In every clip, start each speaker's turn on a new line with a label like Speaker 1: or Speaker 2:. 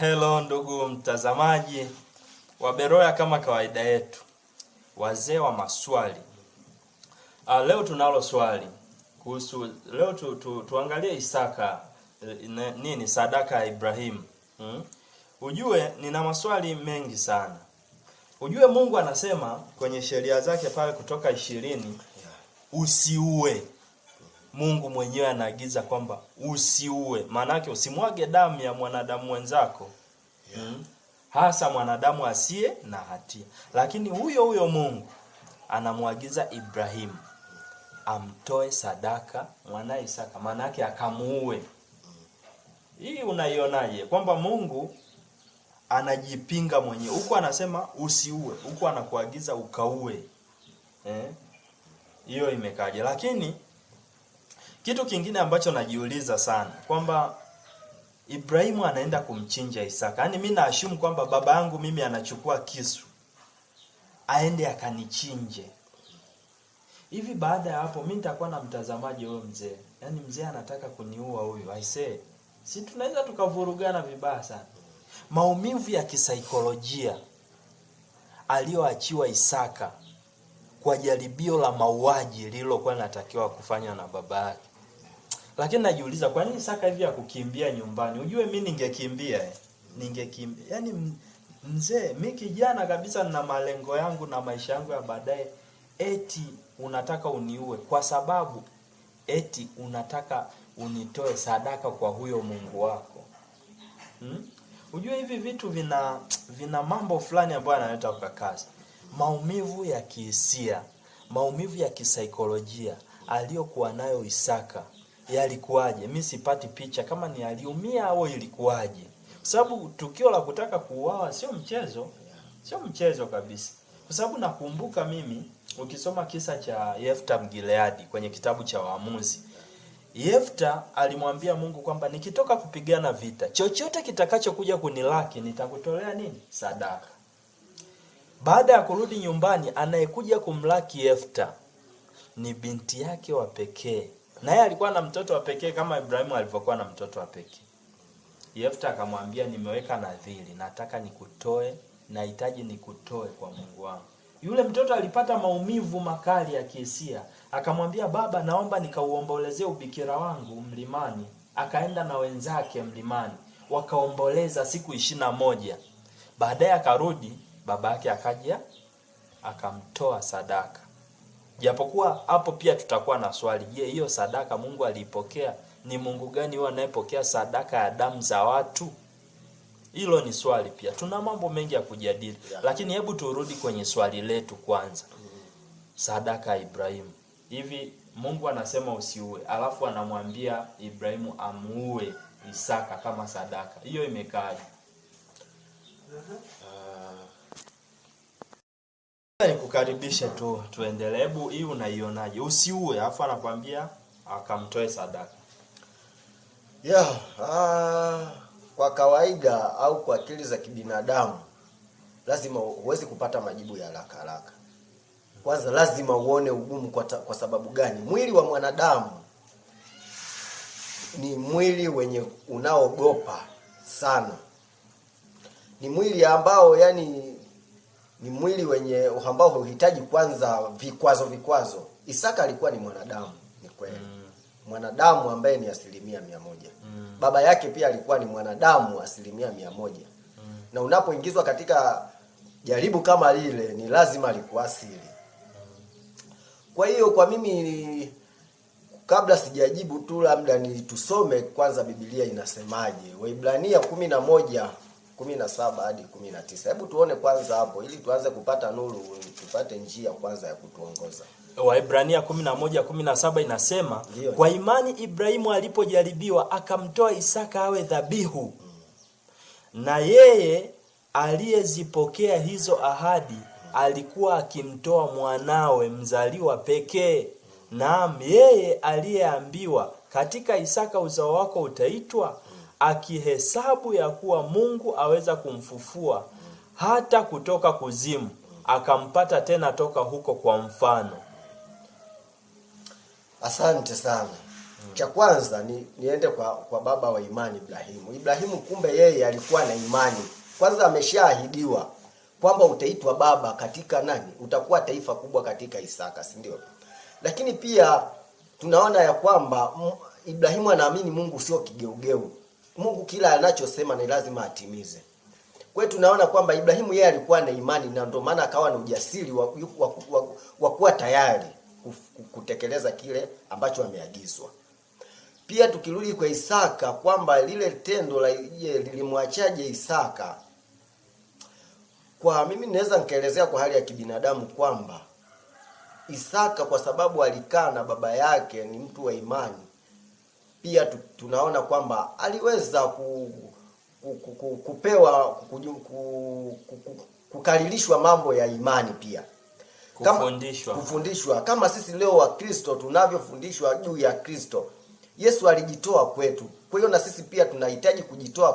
Speaker 1: Hello ndugu mtazamaji wa Beroya, kama kawaida yetu, wazee wa maswali. Leo tunalo swali kuhusu, leo tuangalie Isaka, nini sadaka ya Ibrahim. Ujue nina maswali mengi sana. Ujue Mungu anasema kwenye sheria zake pale Kutoka 20, usiue. Mungu mwenyewe anaagiza kwamba usiue. Maana yake usimwage damu ya mwanadamu wenzako. Hasa mwanadamu asiye na hatia. Lakini huyo Mungu anamwagiza Ibrahim amtoe sadaka mwanae Isaka. Maana yake akamuue. Hii unaionaje? Kwamba Mungu anajipinga mwenyewe. Huko anasema usiue, huko anakuagiza ukaue. Hiyo imekaje? Lakini kitu kingine ambacho najiuliza sana, kwamba Ibrahimu anaenda kumchinja Isaka. Yaani mimi naashumu kwamba baba yangu mimi anachukua kisu aende akanichinje. Hivi baada ya hapo mimi nitakuwa na mtazamaji huyo mzee. Yaani mzee anataka kuniua huyu. I say, si tunaweza tukavurugana vibaya sana. Maumivu ya kisaikolojia aliyoachiwa Isaka kwa jaribio la mauaji lililokuwa linatakiwa kufanywa na baba yake. Lakini najiuliza kwa nini Isaka hivi akukimbia nyumbani? Ujue mimi ningekimbia. Yaani mzee, mimi kijana kabisa, nina malengo yangu na maisha yangu ya baadaye. Eti unataka uniue kwa sababu eti unataka unitoe sadaka kwa huyo Mungu wako. Ujue hivi vitu vina mambo fulani ambayo yanaleta ukakasi. Maumivu ya kihisia, maumivu ya kisaikolojia aliyokuwa nayo Isaka yalikuwaje? Mimi sipati picha kama ni aliumia au ilikuwaje. Kwa sababu tukio la kutaka kuuawa sio mchezo. Sio mchezo kabisa. Kwa sababu nakumbuka mimi, ukisoma kisa cha Yefta Mgileadi kwenye kitabu cha Waamuzi, Yefta alimwambia Mungu kwamba nikitoka kupigana vita, chochote kitakachokuja kunilaki nitakutolea nini? Sadaka. Baada ya kurudi nyumbani, anayekuja kumlaki Yefta ni binti yake wa pekee. Na yeye alikuwa na mtoto wa pekee kama Ibrahimu alivyokuwa na mtoto wa pekee. Yefta akamwambia, nimeweka nadhiri, nataka nikutoe, nahitaji nikutoe kwa Mungu wangu. Yule mtoto alipata maumivu makali ya kihisia. Akamwambia, baba, naomba nikauombolezee ubikira wangu mlimani. Akaenda na wenzake mlimani, wakaomboleza siku 21. Baadaye akarudi, baba yake akaja akamtoa sadaka. Japokuwa hapo pia tutakuwa na swali, je, hiyo sadaka Mungu alipokea? Ni Mungu gani huyo anayepokea sadaka ya damu za watu? Hilo ni swali pia. Tuna mambo mengi ya kujadili. Lakini hebu turudi kwenye swali letu kwanza. Sadaka ya Ibrahimu. Hivi Mungu anasema usiue, alafu anamwambia Ibrahimu amuue Isaka kama sadaka. Hiyo imekaaje? Nikukaribisha tuendelee. Hebu hii unaionaje? Usiue, alafu anakuambia akamtoe sadaka.
Speaker 2: Kwa kawaida au kwa akili za kibinadamu lazima uweze kupata majibu ya haraka. Kwanza lazima uone ugumu kwa sababu gani? Mwili wa mwanadamu ni mwili wenye unaogopa sana. Ni mwili ambao ni mwili wenye ambao huhitaji kwanza vikwazo. Isaka alikuwa ni mwanadamu, ni kweli. Mwanadamu ambaye ni 100%. Baba yake pia alikuwa ni mwanadamu 100%. Na unapoingizwa katika jaribu kama lile, ni lazima likuasili. Kwa hiyo kwa mimi, kabla sijajibu tu, labda tusome kwanza Biblia inasemaje. Waebrania 11:17 hadi 19. Hebu tuone kwanza hapo ili tuanze kupata nuru, tupate njia kwanza ya kutuongoza.
Speaker 1: Waebrania 11:17 inasema, kwa imani Ibrahimu alipojaribiwa akamtoa Isaka awe dhabihu. Na yeye aliyezipokea hizo ahadi alikuwa akimtoa mwanawe mzaliwa pekee. Naam, yeye aliyeambiwa katika Isaka uzao wako utaitwa, akihesabu ya kuwa Mungu aweza kumfufua hata kutoka kuzimu, akampata tena toka huko kwa mfano.
Speaker 2: Asante sana. Cha kwanza niende kwa baba wa imani Ibrahimu. Ibrahimu kumbe yeye alikuwa na imani. Kwanza ameshaahidiwa kwamba utaitwa baba katika nani? Utakuwa taifa kubwa katika Isaka, si ndio? Lakini pia tunaona ya kwamba Ibrahimu anaamini Mungu sio kigeugeu. Mungu kila anachosema ni lazima atimize. Kwa hiyo tunaona kwamba Ibrahimu yeye alikuwa na imani, na ndio maana akawa na ujasiri wa kuwa tayari kutekeleza kile ambacho ameagizwa. Pia tukirudi kwa Isaka kwamba lile tendo lilimwachaje Isaka, kwa mimi naweza nikaelezea kwa hali ya kibinadamu kwamba Isaka kwa sababu alikaa na baba yake ni mtu wa imani, pia tunaona kwamba aliweza kupewa kukalilishwa mambo ya imani, pia kufundishwa kama sisi leo wa Kristo tunavyofundishwa juu ya Kristo. Yesu alijitoa kwetu. Kwa hiyo na sisi pia tunahitaji kujitoa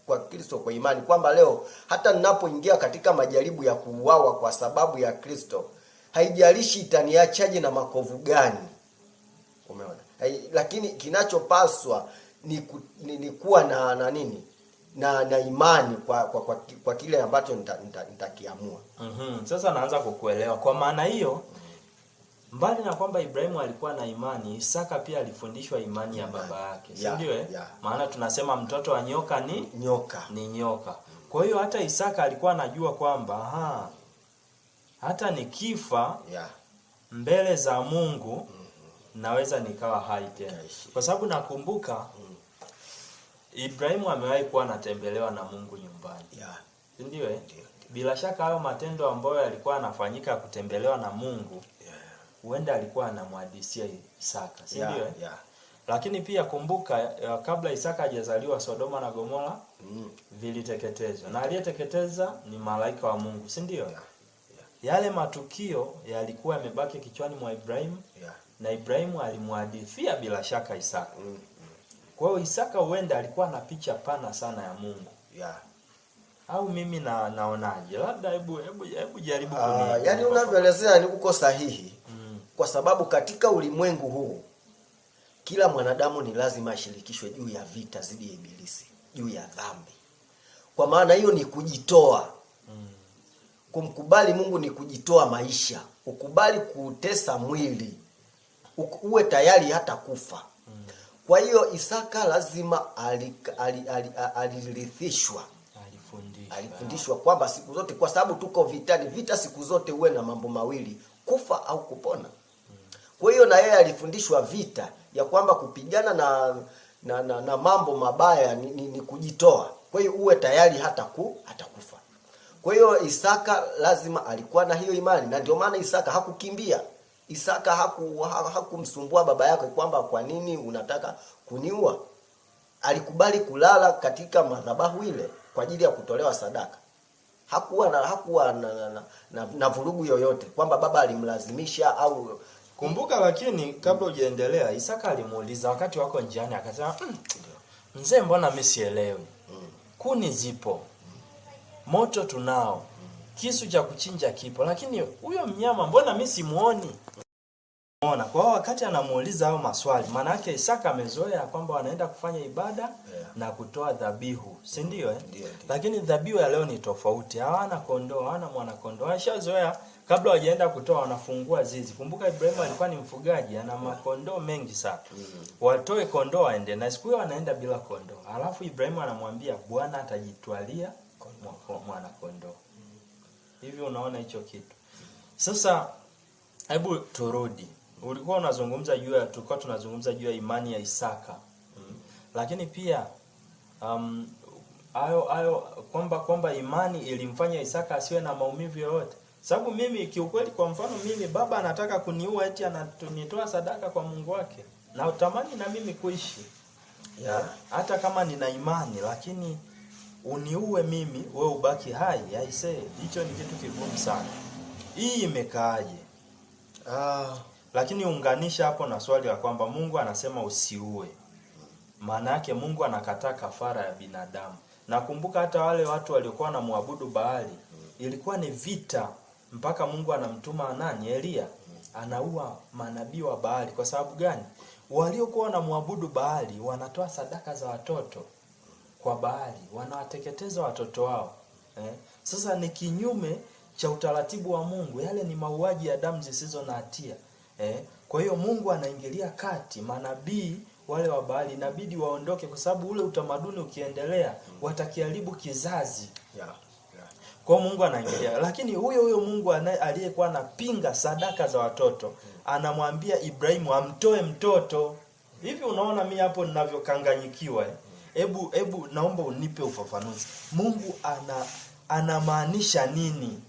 Speaker 2: kwa Kristo kwa imani, kwamba leo hata ninapoingia katika majaribu ya kuuawa kwa sababu ya Kristo, haijalishi itaniachaje na makovu gani. Umeona? Lakini kinachopaswa ni kuwa na nini? Na imani kwa kile ambacho nitakiamua.
Speaker 1: Sasa naanza kukuelewa. Kwa maana hiyo, mbali na kwamba Ibrahimu alikuwa na imani, Isaka pia alifundishwa imani ya baba yake, si ndio? Maana tunasema mtoto wa nyoka ni nyoka. Kwa hiyo hata Isaka alikuwa anajua kwamba hata nikifa mbele za Mungu naweza nikawa hai tena. Kwa sababu nakumbuka Ibrahimu amewahi kuwa anatembelewa na Mungu nyumbani. Si ndio? Bila shaka hayo matendo ambayo yalikuwa yanafanyika kutembelewa na Mungu, huenda alikuwa anamhadithia Isaka, si ndio? Lakini pia kumbuka, kabla Isaka hajazaliwa Sodoma na Gomora viliteketezwa, na aliyeteketeza ni malaika wa Mungu, si ndio? Yale matukio yalikuwa yamebaki kichwani mwa Ibrahimu, na Ibrahimu alimhadithia bila shaka Isaka. Kwa hiyo Isaka huenda alikuwa na picha pana sana ya Mungu. Au mimi naonaje? Labda hebu jaribu kuni.
Speaker 2: Yaani unavyoelezea ni uko sahihi. Kwa sababu katika ulimwengu huu kila mwanadamu ni lazima ashirikishwe juu ya vita dhidi ya ibilisi, juu ya dhambi. Kwa maana hiyo ni kujitoa. Kumkubali Mungu ni kujitoa maisha. Ukubali kutesa mwili. Uwe tayari hata kufa. Kwa hiyo Isaka lazima alirithishwa. Alifundishwa kwamba siku zote, kwa sababu tuko vitani, vita siku zote uwe na mambo mawili, kufa au kupona. Kwa hiyo na yeye alifundishwa vita ya kwamba kupigana na mambo mabaya ni kujitoa. Kwa hiyo uwe tayari hata kufa. Kwa hiyo Isaka lazima alikuwa na hiyo imani, na ndio maana Isaka hakukimbia. Isaka hakumsumbua baba yake kwamba kwa nini unataka kuniua. Alikubali kulala katika madhabahu ile kwa ajili ya kutolewa sadaka. Hakuwa na vurugu yoyote kwamba baba alimlazimisha au
Speaker 1: kumbuka. Lakini kabla hujaendelea, Isaka alimuuliza wakati wako njiani, akasema mzee, mbona mimi sielewi? Kuni zipo, moto tunao, kisu cha kuchinja kipo, lakini huyo mnyama mbona mimi simuoni? Kwa wakati anamuuliza hao maswali, maana yake Isaka amezoea kwamba wanaenda kufanya ibada na kutoa dhabihu, si ndio? Lakini dhabihu ya leo ni tofauti. Hawana kondoo, hawana mwana kondoo. Washazoea kabla hawajaenda kutoa wanafungua zizi. Kumbuka Ibrahimu alikuwa ni mfugaji, ana makondoo mengi sana. Watoe kondoo waende, na siku hiyo wanaenda bila kondoo. Alafu Ibrahimu anamwambia Bwana atajitwalia mwana kondoo. Hivi unaona hicho kitu. Sasa hebu turudi. Ulikuwa unazungumza tulikuwa tunazungumza juu ya imani ya Isaka. Lakini pia kwamba imani ilimfanya Isaka asiwe na maumivu yoyote. Sababu mimi kiukweli, kwa mfano mimi, baba anataka kuniua eti ananitoa sadaka kwa Mungu wake. Na utamani na mimi kuishi. Hata kama nina imani, lakini uniue mimi, wewe ubaki hai, aisee, hicho ni kitu kigumu sana. Hii imekaaje? Lakini unganisha hapo na swali la kwamba Mungu anasema usiue. Maana yake Mungu anakataa kafara ya binadamu. Nakumbuka hata wale watu waliokuwa wanamwabudu Baali, ilikuwa ni vita mpaka Mungu anamtuma Elia, anaua manabii wa Baali. Kwa sababu gani? waliokuwa wanamwabudu Baali wanatoa sadaka za watoto kwa Baali, wanawateketeza watoto wao. Sasa ni kinyume cha utaratibu wa Mungu. Yale ni mauaji ya damu zisizo na hatia. Kwa hiyo Mungu anaingilia kati. Manabii wale wa Baali inabidi waondoke, kwa sababu ule utamaduni ukiendelea watakiharibu kizazi. Kwa Mungu anaingilia. Lakini huyo Mungu aliyekuwa anapinga sadaka za watoto anamwambia Ibrahimu amtoe mtoto. Hivi unaona mimi hapo ninavyokanganyikiwa? Hebu naomba unipe ufafanuzi. Mungu anamaanisha nini